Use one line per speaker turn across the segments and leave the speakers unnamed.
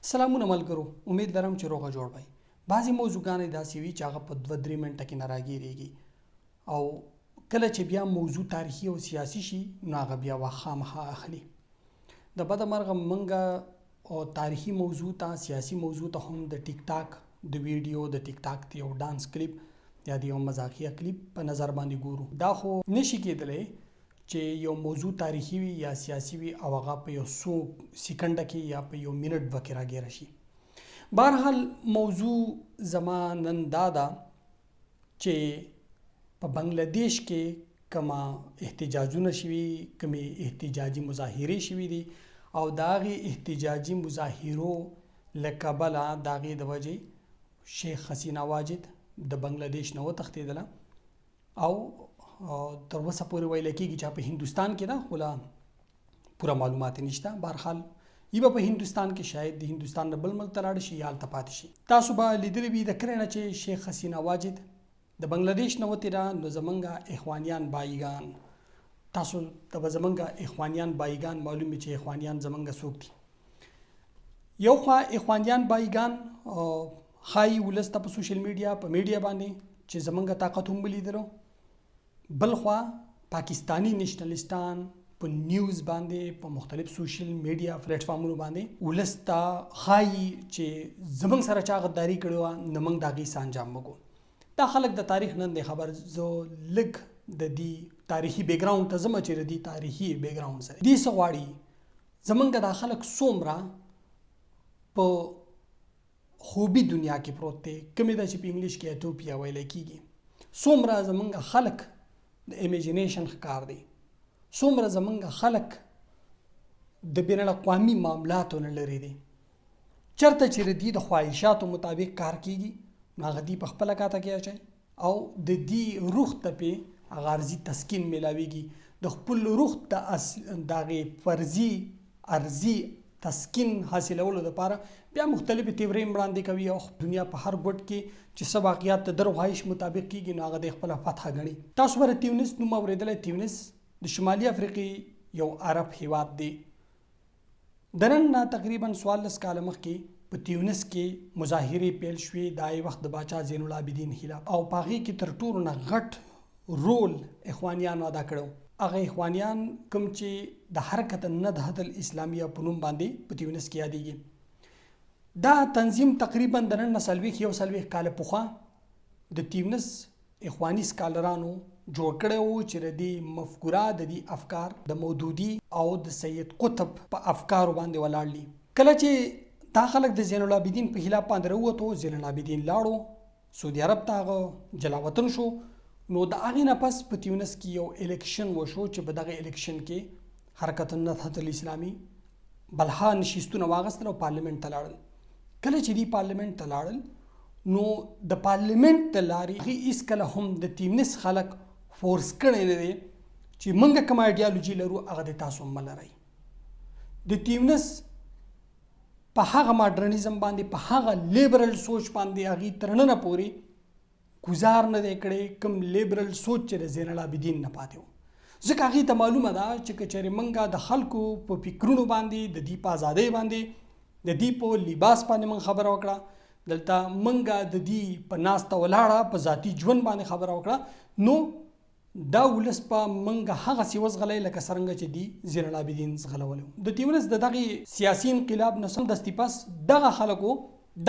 سلامونه ملګرو، امید لرم چې روغه جوړ وئ. بعضې موضوعګانې داسې وي چې هغه په 2-3 منټه کې نه راګیرېږي او کله چې بیا موضوع تاریخي او سیاسي شي نو هغه بیا وخت خامخا اخلي. د بده مرغه موږ او تاریخي موضوع ته سیاسي موضوع ته هم د ټیک ټاک د ویډیو د ټیک ټاک د یو ډانس کلیپ یا د یو مزاحیه کلیپ په نظر باندې ګورو. دا خو نشي کېدلی چې یو موضوع تاریخي وي یا سیاسي وي او هغه په یو څو سیکنډه کې یا په یو منټ دوه کې راګیره شي. بهرحال موضوع زما نن دا ده چې په بنګلادیش کې کومه احتجاجونه شوي، کومې احتجاجي مظاهرې شوي دي او د هغې احتجاجي مظاهرو له کبله د هغې د وجې شیخ حسینه واجد د بنګلادیش نه وتښتېدله او تر اوسه پورې ویل کېږي چې په هندوستان کې ده، خو لا پوره معلومات نشته. بهرحال ای به په هندوستان کې شاید د هندوستان نه بل ملک ته لاړ شي یا هلته پاتې شي. تاسو به لیدلی وي د کله نه چې شیخ حسینه واجد د بنګلادیش نه وتېده نو زمونږ اخوانیان بایګان، تاسو ته به زمونږ اخوانیان بایګان معلوم وي چې اخوانیان زمونږ څوک دي. یو خوا اخوانیان بایګان ښایي ولس ته په سوشل میډیا په میډیا باندې چې زمونږ طاقت هم ولیدلو، بل خوا پاکستانی نشنلستان په نیوز باندې په مختلف سوشل میډیا پلیټ فارمونو باندې ولس ته ښایي چې زمونږ سره چا غداري کړې وه نو موږ د هغې څه انجام وکړو. دا خلک د تاریخ نن دی خبر، زه لږ د دې تاریخي بیکګراونډ ته ځم چې د دې تاریخي بیکګراونډ سره دې څه غواړي زمونږ دا خلک څومره په خوبي دنیا کې پروت دی، کومې ده چې په انګلیش کې اټوپیا ویلی کېږي. څومره زمونږ خلک د امیجینیشن ښکار دی، څومره زمونږ خلک د بین الاقوامي معاملاتو نه لرې دی. چېرته چې د دې د خواهشاتو مطابق کار کېږي نو هغه دوی په خپله کاته کې اچوي او د دې روح ته پې هغه ارضي تسکین میلاویږي. د خپل روح د هغې فرضي ارضي تسکین حاصلولو دپاره بیا مختلفې تیورۍ وړاندې کوي او دنیا په هر ګوټ کې چې څه واقعیات د در خواهش مطابق کېږي نو هغه د خپله فتحه ګڼي. تاسو به د تیونس نوم اورېدلی. تیونس د شمالي افریقې یو عرب هیواد دی. د نن نه تقریبا 14 کاله مخکې په تیونس کې مظاهرې پیل شوې د هغې وخت د باچا زین العابدین خلاف او په هغې کې تر ټولو نه غټ رول اخوانیانو ادا کړی. هغه اخوانیان کوم چې د حرکت النهضة الاسلامیه په نوم باندې په تیونس کې یادېږي. دا تنظیم تقریبا د نن نه 40 کاله پخوا د تیونس اخواني سکالرانو جوړ کړی و چې د دې مفکوره د دې افکار د مودودي او د سید قطب په افکارو باندې ولاړ دي. کله چې دا خلک د زین العابدین په خلاف باندې راووتو، زین العابدین لاړو سعودي عرب ته، هغه جلاوطن شو، نو د هغې نه پس په تیونس کې یو الیکشن وشو چې په دغه الیکشن کې حرکت النهضة الاسلامي بلها نشستونه واغستل او پارلیمنت ته لاړل. کله چې دی پارلیمنت ته لاړل نو د پارلیمنت د لارې هغې هېڅکله هم د تیونس خلک فورس کړی نه دی چې موږ کوم ایډیالوژي لرو هغه د تاسو هم ولرئ. د تیونس په هغه ماډرنیزم باندې، په هغه لیبرل سوچ باندې هغې تر ننه پورې ګزار نه دی کړی کوم لیبرل سوچ چې د زین العابدین نه پاتې و. ځکه هغې ته معلومه ده چې که چېرې موږ د خلکو په فکرونو باندې، د دوی په ازادۍ باندې، د دوی په لباس باندې موږ خبره وکړه، دلته موږ د دوی په ناسته ولاړه په ذاتي ژوند باندې خبره وکړه، نو دا ولس په موږ هغسې وزغلی لکه څرنګه چې دوی زین العابدین زغلولی. د تیونس د دغې سیاسي انقلاب نه سمدستي پس دغه خلکو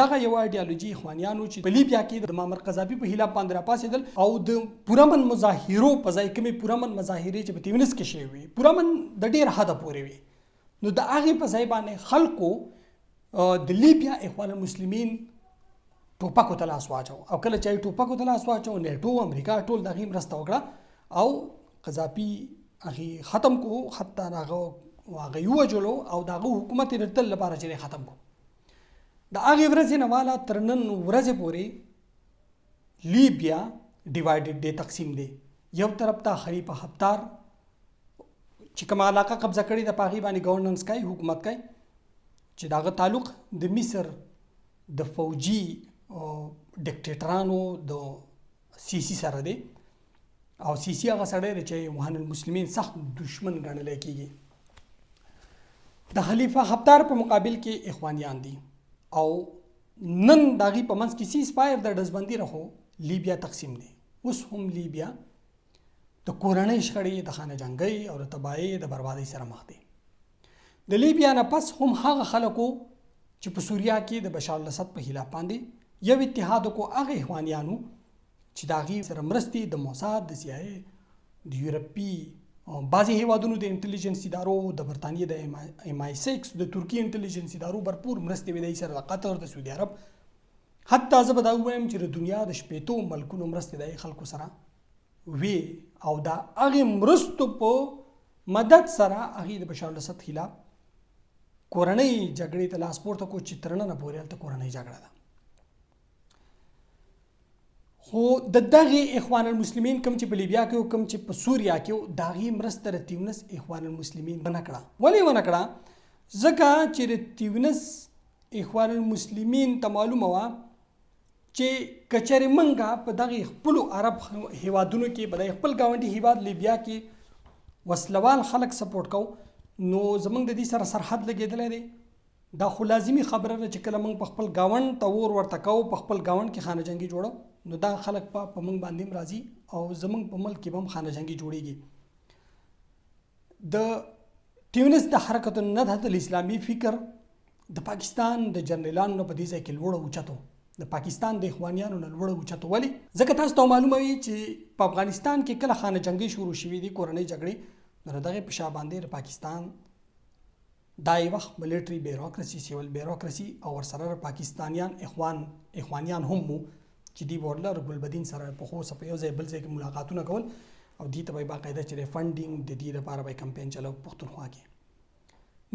دغه یو ایډیالوژي اخوانیانو چې په لیبیا کې د معمر قذافي په خلاف باندې راپاڅېدل او د پورامن مظاهرو په ځای کومې پورامن مظاهرې چې په تیونس کې شوې وي، پورامن د ډېر حده پورې وي، نو د هغې په ځای باندې خلکو د لیبیا اخوان المسلمین ټوپکو ته لاس واچو او کله چې ټوپکو ته لاس واچو نیټو، امریکا ټول د هغې مرسته وکړه او قذافي هغې ختم کو، حتی هغه یې ووژلو او د هغه حکومت یې د تل لپاره چې ختم کو. د هغې ورځې نه واله تر نن ورځې پورې لیبیا ډیوایډډ دی، تقسیم دی. یو طرف ته خلیفه حفتار چې کومه علاقه قبضه کړې ده په هغې باندې ګورننس کوي، حکومت کوي، چې د هغه تعلق د مصر د فوجي ډکټیټرانو د سیسي سره دی او سیسي هغه سړی دی چې اخوان المسلمین سخت دشمن ګڼلی کېږي. د خلیفه حفتار په مقابل کې اخوانیان دي. او نن داغي په منځ کې سیز فایر د ډزبندي راخو لیبیا تقسیم دی. اوس هم لیبیا د کورنۍ شخړې د خانه جنګۍ او د تباہي د بربادۍ سره مخ دی. د لیبیا نه پس هم هغه خلکو چې په سوریا کې د بشار الاسد په خلاف باندې یو اتحاد کو هغه اخوانیانو چې داغي سره مرستي د موساد د CIA د یورپی بعضی هیوادونو د انټيليجنس ادارو د برتانیې د MI6 د ترکی انټيليجنس ادارو برپور مرستې ودی سره د قطر د سعودي عرب حتی زه به دا وایم چې د دنیا د شپېتو ملکونو مرستې د خلکو سره وی او دا هغه مرستو په مدد سره هغه د بشار الاسد خلاف کورنۍ جګړې ته لاس پورته کو چې ترنه پورې الته کورنۍ جګړه ده. خو د دغه اخوان المسلمین کوم چې په لیبیا کې او کوم چې په سوریا کې داغي مرسته د تیونس اخوان المسلمین ونه کړه. ولې ونه کړه؟ ځکه چې د تیونس اخوان المسلمین ته معلومه وه چې کچرې منګه په دغه خپل عرب هیوادونو کې په خپل ګاونډي هیواد لیبیا کې وسلوال خلک سپورټ کو نو زمونږ د دې سره سرحد لګېدلی دی. دا خو لازمي خبره ده چې کله موږ په خپل ګاونډ ته ورته کوو په خپل ګاونډ کې خانه جنګي جوړو نو دا خلک په موږ باندې هم راځي او زمونږ په ملک کې هم خانه جنګي جوړیږي. د تیونس د حرکت النهضة الاسلامي فکر د پاکستان د جنرالانو په دې ځای کې لوړ اوچتو د پاکستان د اخوانیانو نه لوړ اوچتو. ولې؟ ځکه تاسو ته معلومه وي چې په افغانستان کې کله خانه جنګي شروع شوې دي کورنۍ جګړې نو دغه په شا باندې د پاکستان دای وخت ملټری بیروکراسي سیول بیروکراسي او ورسره پاکستانیان اخوانیان هم مو چې دی ورلر ګلبدین سره په خو سپه یو ځای بل ځای کې ملاقاتونه کول او دې ته به باقاعده چې فندینګ د دې لپاره به کمپاین چلو پښتونخوا کې.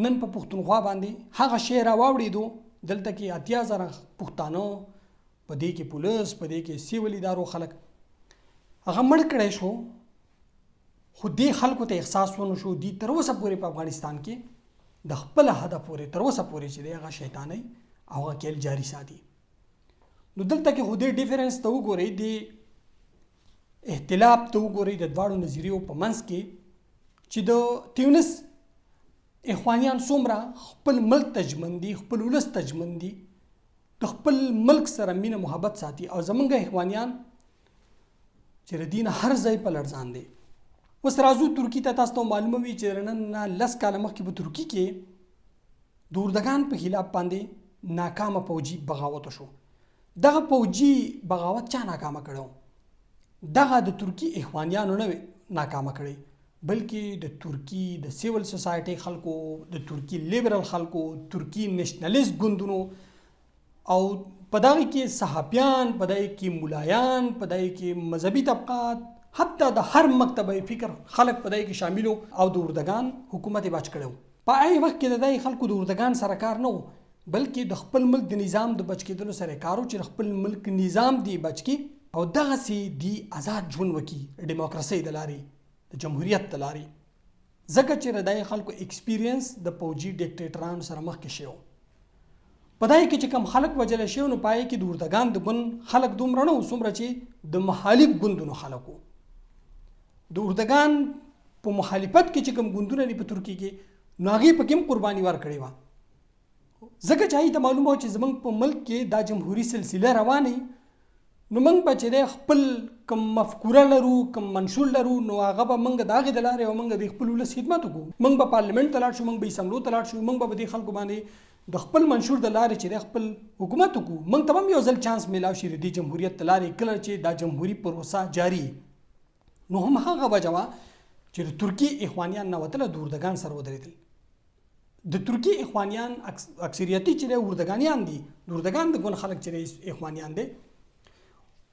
نن په پښتونخوا باندې هغه شی راوړېدو دلته کې 80,000 پښتانه په دې کې پولیس په دې کې سیول ادارو خلک هغه مړ کړی شو. خو دې خلکو ته احساس ونه شو دي تر اوسه پورې په افغانستان کې د خپل هدف پورې تر اوسه پورې چې هغه شیطاني او هغه کېل جاری ساتي. نو دلته کې خو دې ډیفرنس ته وګورئ د اختلاف ته وګورئ د دواړو نظریو په منځ کې چې د تیونس اخوانیان څومره خپل ملک تجمن دي خپل ولس تجمن دي د خپل ملک سره مینه محبت ساتي او زمونږ اخوانیان چې د دین هر ځای په لړزان دي. اوس راځو ترکی ته. تاسو ته معلومه وي چې نن 10 کاله مخکې په ترکی کې د اردوغان په خلاف باندې ناکامه فوجي بغاوت شو. دغه فوجي بغاوت چا ناکامه کړو؟ دغه د ترکی اخوانیانو نه ناکامه کړي بلکې د ترکی د سیول سوسایټي خلکو د ترکی لیبرل خلکو ترکی نیشنلیست ګوندونو او په دغه کې صحافیان په دغه کې مولایان په دغه کې مذهبي طبقات حتی د هر مکتبه فکر خلک په دای کې شاملو او د اردوغان حکومت بچ کړو. په هغه وخت کې د دای خلکو د اردوغان سره کار نه بلکې د خپل ملک د نظام د بچ کېدلو سره کارو چې خپل ملک نظام دی بچ کی او دغه سي دی آزاد ژوند وکي دیموکراسي د لاري د جمهوریت د لاري. ځکه چې د دای خلکو ایکسپیرینس د فوجي ډیکټیټرانو سره مخ کې شو. په دای کې چې کم خلک وجل شي نو پای کې د اردوغان د ګون خلک دومره نه وسومره چې د مخالف ګوندونو خلکو د اردوغان په مخالفت کې چې کوم ګوندونه دي په ترکی کې نو هغه په کوم قرباني ورکړي و. ځکه چې ته معلومه چې زمونږ په ملک کې دا جمهوریت سلسله روانه نو موږ به چې خپل کوم مفکوره لرو کوم منشور لرو نو هغه به موږ داغه د لارې او موږ د خپل ولس خدمت وکړو. موږ به پارلیمنت ته لاړ شو موږ به اسمبلی ته لاړ شو موږ به د خلکو باندې د خپل منشور د لارې چې خپل حکومت وکړو. موږ ته هم یو ځل چانس میلاو شي د جمهوریت د لارې کله چې دا جمهوریت پروسه جاری نو هم هغه وجوه چې د ترکی اخوانیان نه وتل د اردوغان سره ودرېدل. د ترکی اخوانیان اکثریتي چې اردوغانیان دي د اردوغان د ګون خلک چې اخوانیان دي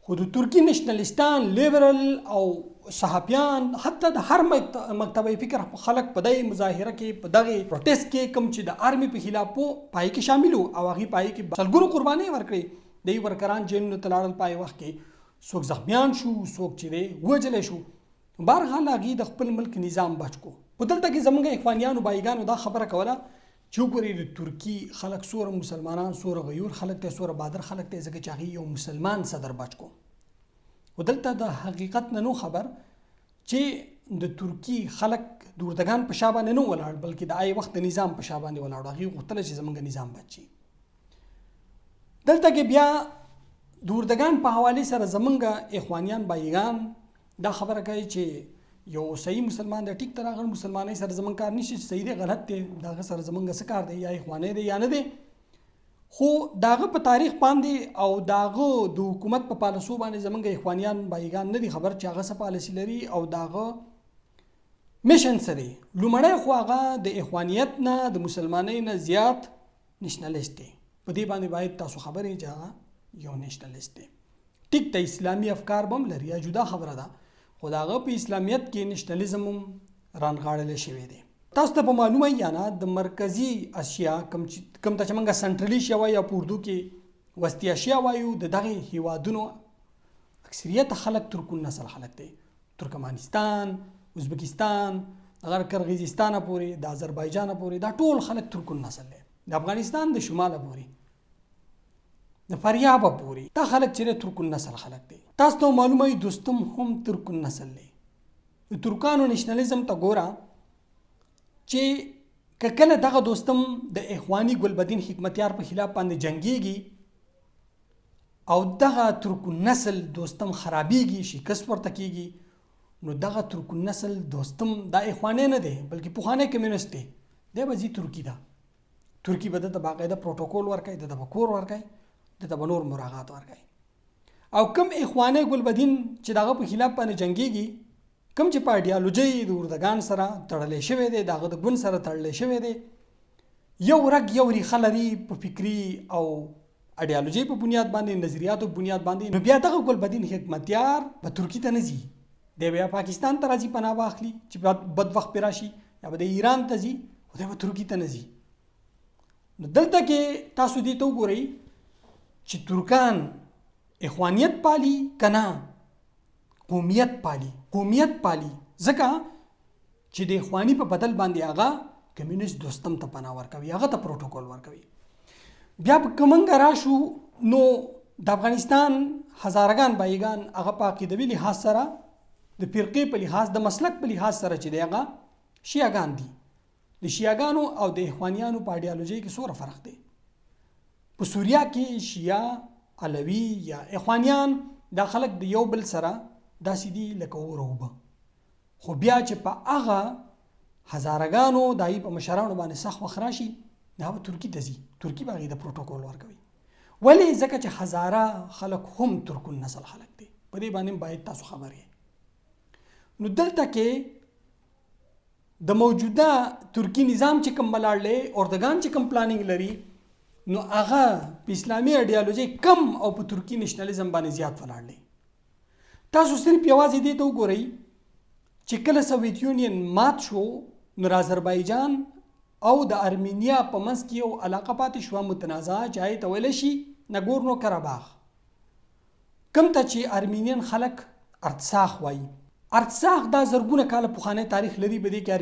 خو د ترکی نشنلیستان لیبرل او صحافیان حتی د هر مکتبه فکر خلک په دغه مظاهره کې په دغه پروتست کې کوم چې د آرمي په خلاف پای کې شامل او هغه پای کې سلګونو قرباني ورکړي د ورکران جنو تلاړل پای وخت کې څوک زخمیان شو څوک چې وجل شو. بهرحال هغه د خپل ملک نظام بچ کو. په دلته کې زمونږ اخوانیانو بایګانو دا خبره کوله چې وګورئ د ترکی خلک سوره مسلمانان سوره غیور خلک ته سوره بادر خلک ته ځکه چې هغه یو مسلمان صدر بچ کو. ودلته د حقیقت نه نو خبر چې د ترکی خلک د اردوغان په شابه نه ولاړ بلکې د آی وخت د نظام په شابه نه ولاړ. هغه غوښتل چې زمونږ نظام بچي. دلته کې بیا د اردګان په حواله سره زمونږ اخوانیان بایګان دا خبره کوي چې یو صحیح مسلمان د ټیک تر هغه مسلمانۍ سره زمونږ کار نشي، صحیح دی غلط دی داغه سره زمونږ څه کار دی، یا اخوانی دی یا نه دی. خو داغه په تاریخ باندې او داغه د حکومت په پالیسو باندې زمونږ اخوانیان بایګان نه دي خبر چې هغه څه پالیسی لري او داغه میشن څه دی. لومړی خو هغه د اخوانیت نه د مسلمانۍ نه زیات نېشنلیست دی. په دې باندې باید تاسو خبرې چې هغه یو نېشنلیست دی. ټیک ته اسلامي افکار بم لري یا جدا خبره ده، خو داغه په اسلامیت کې نېشنلیزم رانغاړل شوی دی. تاسو ته په معلومه یا نه د مرکزی اسیا کم ته چې موږ سنټرل ایشیا وایو یا په اردو کې وسطی اشیا وایو، د دغه هیوادونو اکثریت خلک ترکون نسل خلک دی. ترکمانستان، ازبکستان، اگر کرغیزستان پورې، د آذربایجان پورې، دا ټول خلک ترکون نسل دی. د افغانستان د شماله پورې، د فاریاب پورې، دا خلک چې ترکون نسل خلک دی. تاسو ته معلومه وي دوستم هم ترکون نسل دی. د ترکانو نېشنلیزم ته ګوره چې کله دغه دوستم د اخواني ګلبدین حکمتیار په خلاف باندې جنگيږي او دغه ترکون نسل دوستم خرابيږي، شکست ورته کیږي، نو دغه ترکون نسل دوستم د اخوانی نه دی بلکې پوخانه کمیونست دی. دی به ځي ترکی ده، ترکی به د باقاعده پروتوکول ورکوي، د بکور ورکوي، د نور مراعات ورکوي. او کم اخوانی ګلبدین چې دغه په خلاف باندې جنگيږي، کم چې په ایډیالوژي د اردګان سره تړلې شوی دی، دغه د ګوند سره تړلې شوی دی، یو رګ یو ریښه لري په فکري او ایډیالوژي په بنیاد باندې، نظریاتو په بنیاد باندې، نو بیا دغه ګلبدین حکمتیار په ترکی ته نه ځي، دی بیا پاکستان ته راځي پناه واخلي چې بد وخت پې راشي، یا به د ایران ته ځي، خو دی به ترکی ته نه ځي. نو دلته کې تاسو دې ته وګورئ چې ترکان اخوانیت پالي که نه قومیت پالي. قومیت پالي ځکه چې د اخواني په بدل باندې هغه کمیونست دوستم ته پناه ورکوي، هغه ته پروتوکول ورکوي. بیا که موږ راشو نو د افغانستان هزارګان بایګان هغه په عقیدوي لحاظ سره، د فرقې په لحاظ، د مسلک په لحاظ سره چې دی هغه شیعاګان دي. د شیعاګانو او د اخوانیانو په ایډیالوژي کې څومره فرق دی. په سوریه کې شیعه، علوي یا اخوانیان دا خلک د یو بل سره داسې دي لکه اور او اوبه، خو بیا چې په هغه هزارګانو دای په مشرانو باندې سخت وخت راشي، دا به ترکی ته ځي، ترکی به هغې د پروتوکول ورکوي. ولې؟ ځکه چې هزاره خلک هم ترکون نسل خلک دي. په دې باندې باید تاسو خبر یې. نو دلته کې د موجوده ترکی نظام چې کوم ولاړ دی، اردګان چې کوم پلانینګ لري، نو هغه په اسلامي ایډیالوژي کم او په ترکی نېشنلیزم باندې زیات ولاړ دی. تاسو صرف یوازې دې ته وګورئ چې کله سوویت یونین مات شو، نو آذربایجان او د ارمینیا په منځ کې یو علاقه پاتې شوه متنازعه، چې هغې ته ویلی شي نګورنو کراباخ، کوم ته چې ارمینین خلک ارتساخ وایي. ارتساخ دا زرګونه کاله پخوانی تاریخ لري، په دې کې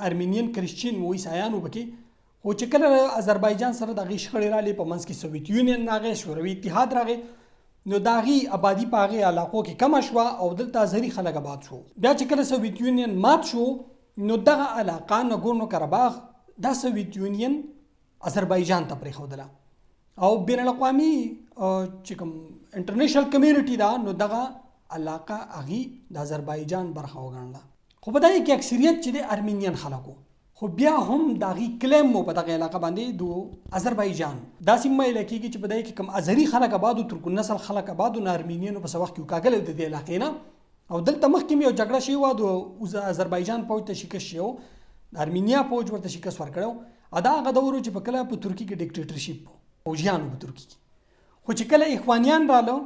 ارمینین کرسچین و عیسایان وبکې، خو چې کله آذربایجان سره د هغې شخړې راغلې، په منځ کې سوویت یونین راغی، شوروي اتحاد راغی، نو د هغې آبادي په هغې علاقو کې کمه شوه او دلته آذري خلک آباد شو. بیا چې کله سوویت یونین مات شو، نو دغه علاقه نګورنو کراباخ دا سوویت یونین آذربایجان ته پرېښودله او بین الاقوامي چې کوم انټرنیشنل کمیونټي ده، نو دغه علاقه هغې د آذربایجان برخه وګڼله. خو په دغې کې اکثریت چې د ارمینین خلکو، خو بیا هم د هغې کلیم مو په دغه علاقه باندې د آذربایجان داسې ویلی کېږي چې په دغې کې کوم آذري خلک آباد و، ترکون نسل خلک آباد و، نو ارمینیانو په څه وخت کې وکاږلی د دې علاقې نه، او دلته مخکې مې یو جګړه شوې وه، د آذربایجان پوج ته شکست شوی و، د ارمینیا پوج ورته شکست ورکړی و. دا هغه دور و چې په کله په ترکي کې ډیکټیټرشپ پوجیانو په ترکي کې، خو چې کله اخوانیان راله،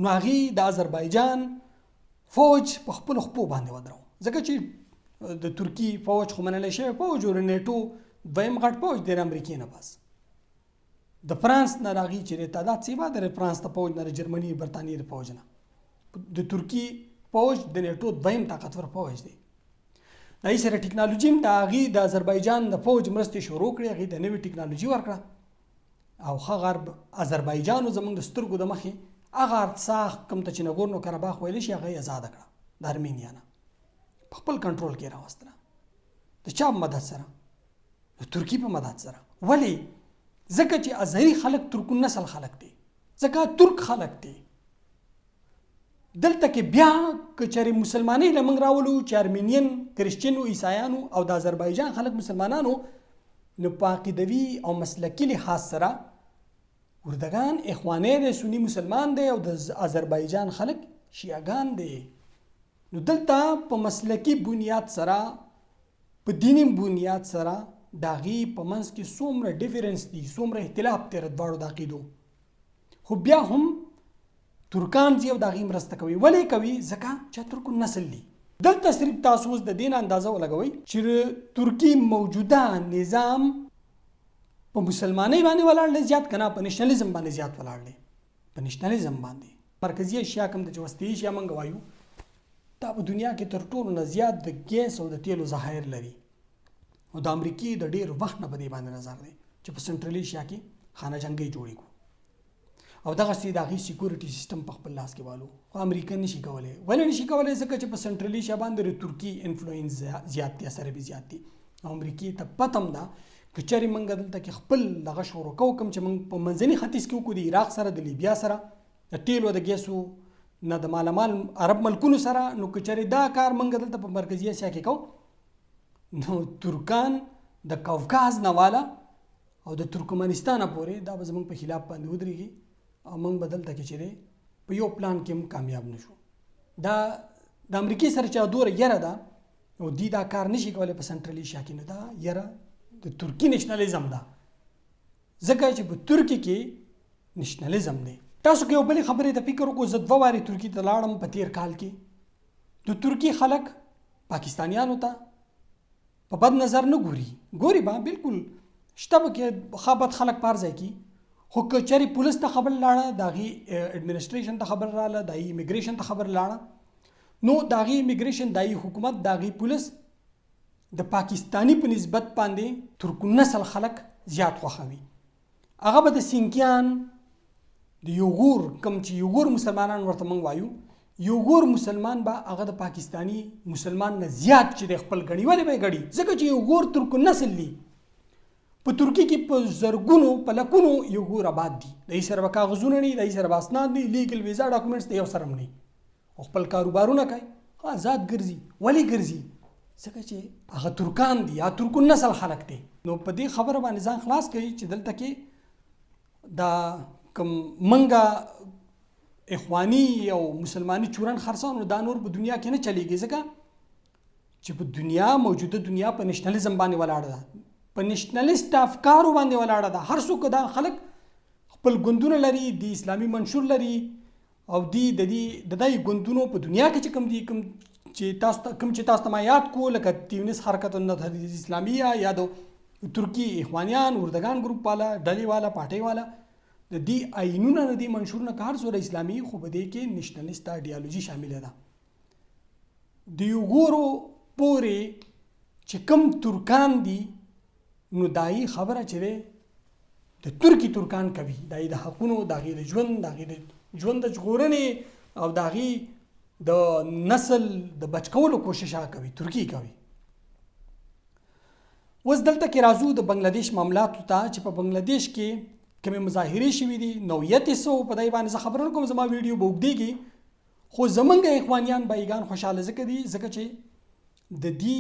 نو هغې د آذربایجان فوج په خپلو خپو باندې ودرو، ځکه چې د ترکی فوج خو منلی شوی فوج او نیټو دویم غټ فوج دی د امریکې نه، بس د فرانس نه د هغې چې تعداد څه د فرانس د فوج نه، د جرمني برطانیې د فوج نه، د ترکی فوج د نیټو دویم طاقتور فوج دی. د هغې سره ټکنالوژي هم د هغې د آذربایجان د فوج مرستې شروع کړې، هغې ته نوې ټکنالوژي ورکړه، او ښه غرب آذربایجان زموږ د سترګو د مخې هغه ارتساخ کوم ته چې نګورنو کراباخ ویلی شي، هغه یې ازاده کړه د ارمینیا نه، په خپل کنټرول کې راوستله. د چا په مدد سره؟ د ترکي په مدد سره. ولې؟ ځکه چې ازهري خلک ترکو نسل خلک دي، ځکه ترک خلک دي. دلته کې بیا که چېرې مسلمانۍ له موږ راولو چې ارمینین کرسچینو عیسایانو او د آذربایجان خلک مسلمانانو، نو په عقیدوي او مسلکي لحاظ سره اردگان اخوانی دی، سنی مسلمان دی، او د آذربایجان خلک شیعهګان دی. نو دلته په مسلکي بنیاد سره، په دینی بنیاد سره د هغې په منځ کې څومره ډیفرنس دی، څومره اختلاف دی د دواړو د عقیدو، خو بیا هم ترکان ځي او د هغې مرسته کوي. ولې کوي؟ ځکه چې ترکو نسل دي. دلته صرف تاسو اوس د دې نه اندازه ولګوئ چې ترکي موجوده نظام په مسلمانۍ باندې ولاړ دی زیات، که نه په نیشنلیزم باندې زیات ولاړ دی. په نیشنلیزم باندې مرکزي اشیا کوم د چې وسطي اشیا موږ وایو، دا په دنیا کې تر ټولو نه زیات د ګیس او د تیلو ذخایر لري، او د امریکې د ډېر وخت نه په دې باندې نظر دی چې په سنټرل اشیا کې خانه جنګۍ جوړې کړو، او دغسې د هغې سیکورټي سیسټم په خپل لاس کې والو. خو امریکا نشي کولی. ولې نشي کولی؟ ځکه چې په سنټرل ایشیا باندې د ترکي انفلوئنس زیات دی، اثر یې زیات دی، او امریکې ته پته هم ده که چېرې موږ دلته کې خپل دغه شروع کوو، کوم چې موږ په منځني ختیځ کې وکړو، د عراق سره، د لیبیا سره، د تیلو د ګیسو نه د مالامال عرب ملکونو سره، نو که چېرې دا کار موږ دلته په مرکزي اسیا کې کوو، نو ترکان د کوکاز نه والا او د ترکمنستانه پورې دا به زموږ په خلاف باندې ودرېږي، او موږ به دلته کې چېرې په یو پلان کې هم کامیاب نشو. دا د امریکې سره چې دوره یره ده او دی دا کار نشي کولی په سنټرل ایشیا کې، نو دا یره د ترکي نیشنلیزم ده، ځکه چې په ترکي کې نیشنلیزم دی. تاسو که یو بلې خبرې ته فکر وکړو، زه 2 وارې ترکي ته لاړم په تیر کال کې. د ترکي خلک پاکستانیانو ته په بد نظر نه ګوري به بالکل شته به کې ښه بد خلک په هر ځای کې، خو که چېرې پولیس ته خبر لاړه، د هغې اډمنسټریشن ته خبر راغله، د هغې امیګریشن ته خبر لاړه، نو د هغې امیګریشن، د هغې حکومت، د هغې پولیس د پاکستانی په نسبت باندې ترکو نسل خلک زیات خوښوي. هغه به د سینکیان، د یوغور، کوم چې یوغور مسلمانان ورته موږ وایو، یوغور مسلمان به هغه د پاکستانی مسلمان نه زیات چې د خپل ګڼي. ولې به یې ګڼي؟ ځکه چې یوغور ترکو نسل دي. په ترکي کې په زرګونو، په لکونو یوغور آباد دي، د هغې سره به کاغذونه نه، د هغې سره به اسناد نه، لیګل ویزا ډاکومنټس د یو سره هم نه، او خپل کاروبارونه کوي، آزاد ګرځي. ولې ګرځي؟ ځکه چې هغه ترکان دي، یا ترکو نسل خلک دي. نو په دې خبره باندې ځان خلاص کوي چې دلته کې دا کوم منګه اخواني او مسلماني چورن خرڅان، دا نور په دنیا کې نه چلیږي، ځکه چې په دنیا، موجوده دنیا په نیشنلیزم باندې ولاړه ده، په نیشنلیست افکارو باندې ولاړه ده. هر څوک دا خلک خپل ګوندونه لري، د اسلامي منشور لري، او د دې ګوندونو په دنیا کې چې کوم دي، کوم چې تاسو ته ما یاد کو، لکه تیونس حرکت النهضة الاسلامیه، یا د ترکي اخوانیان، اردگان ګروپ والا، ډلې والا، پارټۍ والا، د دې آیینونه، د دې منشورونه که هر څومره اسلامي، خو په دې کې نیشنلیست ایډیالوژي شامله ده. د یوغورو پورې چې کوم ترکان دي، نو د هغې خبره چې دی د ترکي ترکان کوي، د هغې د حقونو، د هغې د ژوند، د هغې د ژوند د ژغورنې او د هغې د نسل د بچ کولو کوشش هغه کوي، ترکي کوي. اوس دلته کې راځو د بنګلادیش معاملاتو ته، چې په بنګلادیش کې کومې مظاهرې شوي دي، نوعیت یې څه و، په دې باندې زه خبره نه کوم، زما ویډیو به اوږدېږي، خو زمونږ اخوانیان بایګان خوشحاله ځکه دي، ځکه چې د دې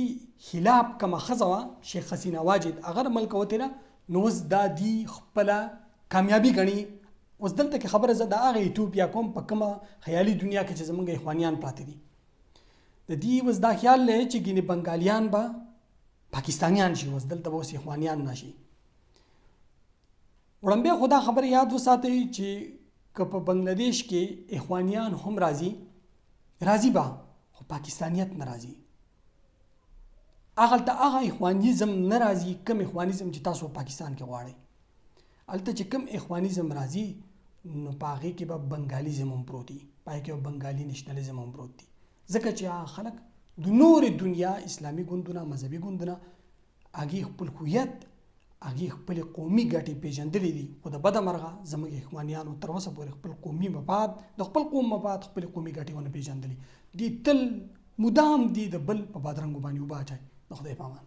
خلاف کومه ښځه وه، شیخ حسینه واجد، هغه د ملکه وتله، نو اوس دا دی خپله کامیابي ګڼي. اوس دلته کې خبره زه د هغه ایتوپیا کوم په کومه خیالي دنیا کې چې زمونږ اخوانیان پراته دي، د دې اوس دا خیال دی چې ګینې بنګالیان به پاکستانیان شي، اوس دلته به اوس اخوانیان نه شي. وړاندې خو دا خبره یاد وساتئ چې که په بنګلادیش کې اخوانیان هم راځي به، خو پاکستانیت نه راځي. هغلته هغه اخوانیزم نه راځي کوم اخوانیزم چې تاسو په پاکستان کې غواړئ. هلته چې کوم اخوانیزم راځي، نو په هغې کې به بنګالیزم هم پروت دي، په هغې کې به بنګالي نیشنلیزم هم پروت دي، ځکه چې هغه خلک د نورې دنیا اسلامي ګوندونه، مذهبي ګوندونه، هغې خپل هویت، هغې خپلې قومي ګټې پېژندلې دي، خو د بده مرغه زموږ اخوانیانو تر اوسه پورې خپل قومي مفاد، د خپل قوم مفاد، خپلې قومي ګټې ونه پېژندلې دي. تل مدام دي د بل په بادرنګو باندې اوبه اچوي. د خدای په امان.